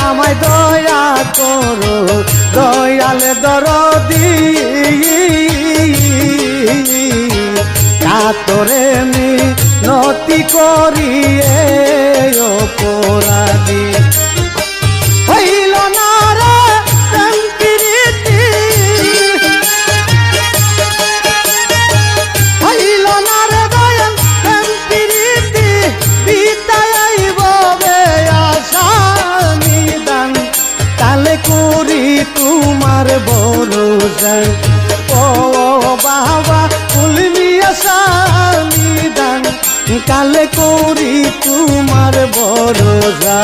আমায় দয়া করো দয়াল দরদি কাতরে মিনতি করিয়ে অপরাধী হইল না রে প্রেম প্রীতি হইল না রে দয়াল প্রেম প্রীতি বিদায়ব আশা নিদান কালে করি তোমার ভরসা ও বাবা কুলমি আশা নিদান কালে করি তোমার ভরসা